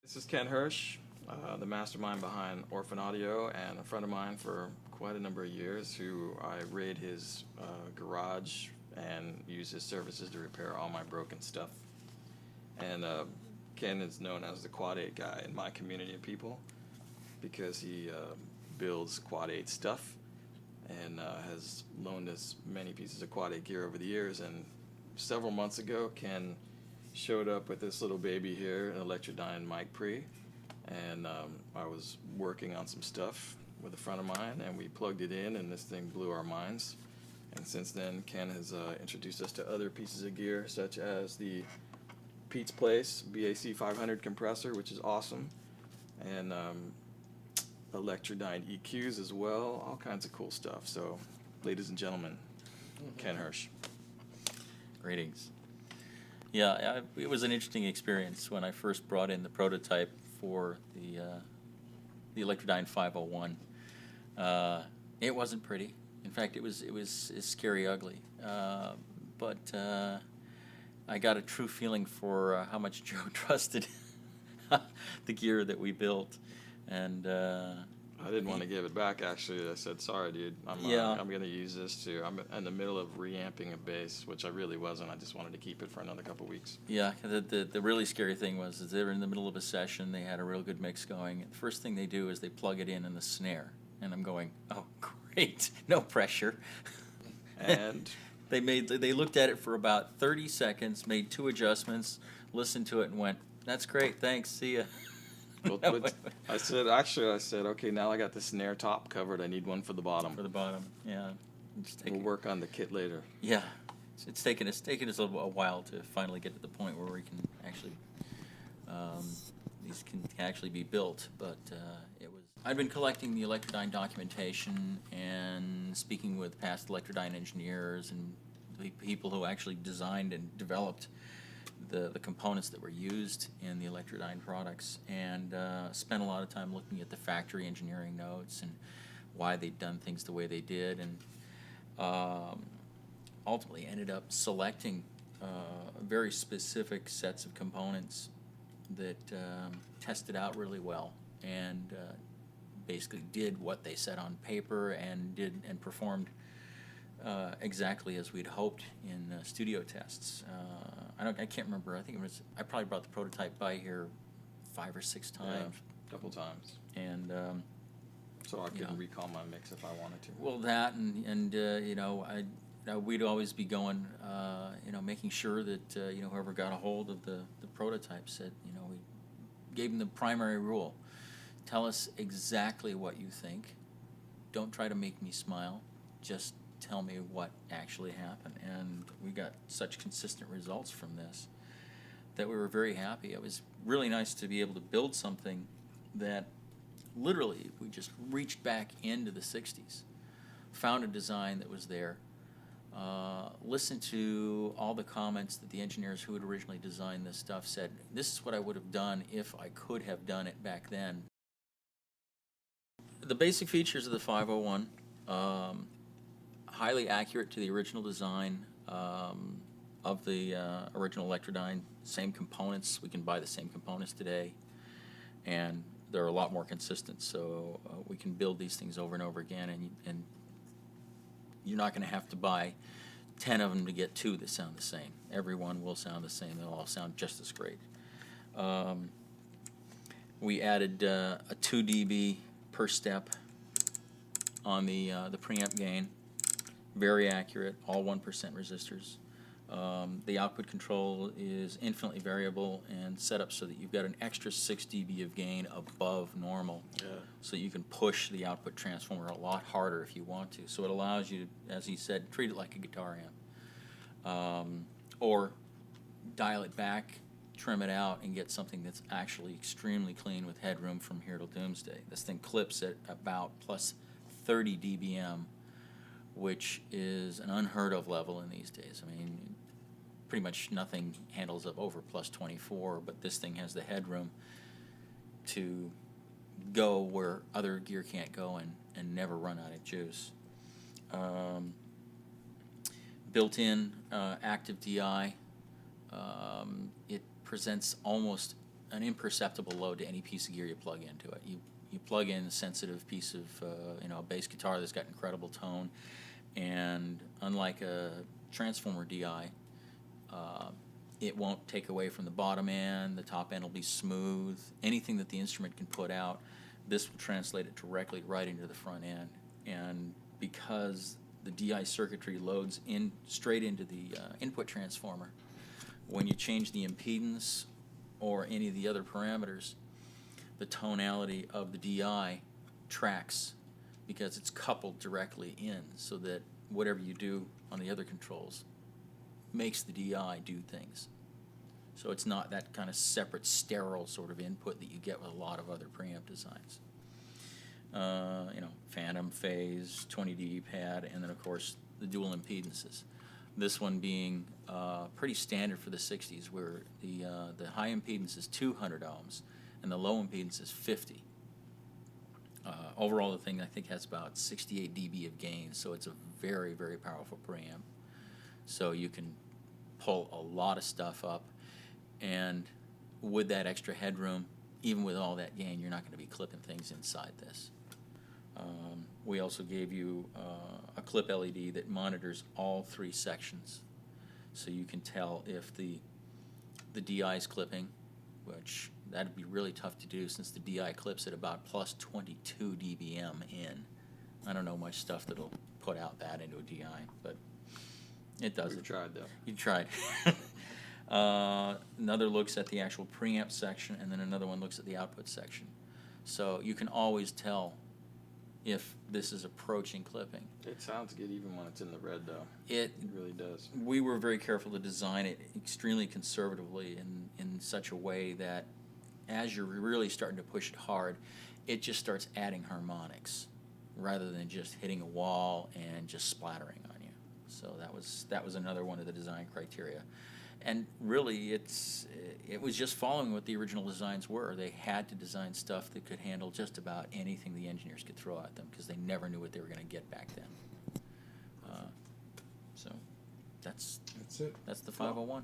This is Ken Hirsch, the mastermind behind Orphan Audio, and a friend of mine for quite a number of years who I raid his garage and use his services to repair all my broken stuff. And Ken is known as the Quad 8 guy in my community of people because he builds Quad 8 stuff and has loaned us many pieces of Quad 8 gear over the years. And several months ago, Ken showed up with this little baby here, an Electrodyne mic pre, and I was working on some stuff with a friend of mine, and we plugged it in, and this thing blew our minds. And since then, Ken has introduced us to other pieces of gear, such as the Pete's Place BAC 500 compressor, which is awesome, and Electrodyne EQs as well, all kinds of cool stuff. So, ladies and gentlemen, Ken Hirsch. Greetings. Yeah, it was an interesting experience when I first brought in the prototype for the Electrodyne 501. It wasn't pretty. In fact, it was scary ugly. But I got a true feeling for how much Joe trusted the gear that we built, and I didn't want to give it back, actually. I said, sorry, dude. I'm going to use this too. I'm in the middle of reamping a bass, which I really wasn't. I just wanted to keep it for another couple weeks. Yeah, the really scary thing was they were in the middle of a session. They had a real good mix going. The first thing they do is they plug it in the snare. And I'm going, oh, great, no pressure. And they looked at it for about 30 seconds, made 2 adjustments, listened to it, and went, that's great, thanks, see ya. well, I said, okay, now I got the snare top covered. I need one for the bottom. For the bottom, yeah. We'll work on the kit later. Yeah, it's taken us a while to finally get to the point where we can actually, these can actually be built. But it was. I'd been collecting the Electrodyne documentation and speaking with past Electrodyne engineers and the people who actually designed and developed the components that were used in the Electrodyne products, and spent a lot of time looking at the factory engineering notes and why they'd done things the way they did, and ultimately ended up selecting very specific sets of components that tested out really well and basically did what they said on paper and performed exactly as we'd hoped in studio tests. I can't remember. I think I probably brought the prototype by here 5 or 6 times. Yeah, a couple times. And so I can recall my mix if I wanted to. Well, that and we'd always be going, making sure that whoever got a hold of the prototype said, we gave them the primary rule: tell us exactly what you think. Don't try to make me smile. Just tell me what actually happened. And we got such consistent results from this that we were very happy. It was really nice to be able to build something that literally we just reached back into the 60s, found a design that was there, listened to all the comments that the engineers who had originally designed this stuff said, this is what I would have done if I could have done it back then. The basic features of the 501, highly accurate to the original design of the original Electrodyne. Same components. We can buy the same components today, and they're a lot more consistent. So we can build these things over and over again, and you're not going to have to buy 10 of them to get 2 that sound the same. Every one will sound the same. They'll all sound just as great. We added a 2 dB per step on the preamp gain. Very accurate, all 1% resistors. The output control is infinitely variable and set up so that you've got an extra 6 dB of gain above normal. Yeah. So you can push the output transformer a lot harder if you want to. So it allows you to, as he said, treat it like a guitar amp. Or dial it back, trim it out, and get something that's actually extremely clean with headroom from here till doomsday. This thing clips at about plus 30 dBm, which is an unheard of level in these days. I mean, pretty much nothing handles up over plus 24, but this thing has the headroom to go where other gear can't go and never run out of juice. Built-in active DI. It presents almost an imperceptible load to any piece of gear you plug into it. You plug in a sensitive piece of a bass guitar that's got incredible tone, and unlike a transformer DI, it won't take away from the bottom end. The top end will be smooth. Anything that the instrument can put out, this will translate it directly right into the front end. And because the DI circuitry loads in straight into the input transformer, when you change the impedance or any of the other parameters, the tonality of the DI tracks because it's coupled directly in, so that whatever you do on the other controls makes the DI do things. So it's not that kind of separate sterile sort of input that you get with a lot of other preamp designs. Phantom, phase, 20 dB pad, and then of course the dual impedances. This one being pretty standard for the 60s, where the high impedance is 200 ohms and the low impedance is 50. Overall, the thing I think has about 68 dB of gain, so it's a very, very powerful preamp. So you can pull a lot of stuff up, and with that extra headroom, even with all that gain, you're not going to be clipping things inside this. We also gave you a clip LED that monitors all three sections, so you can tell if the DI is clipping, which that'd be really tough to do since the DI clips at about plus 22 dBm in. I don't know much stuff that'll put out that into a DI, but it does. We've tried though. You tried. Another looks at the actual preamp section, and then another one looks at the output section. So you can always tell if this is approaching clipping. It sounds good even when it's in the red though. It really does. We were very careful to design it extremely conservatively in such a way that as you're really starting to push it hard, it just starts adding harmonics rather than just hitting a wall and just splattering on you. So that was another one of the design criteria. And really, it was just following what the original designs were. They had to design stuff that could handle just about anything the engineers could throw at them, because they never knew what they were going to get back then. So that's it. That's the 501.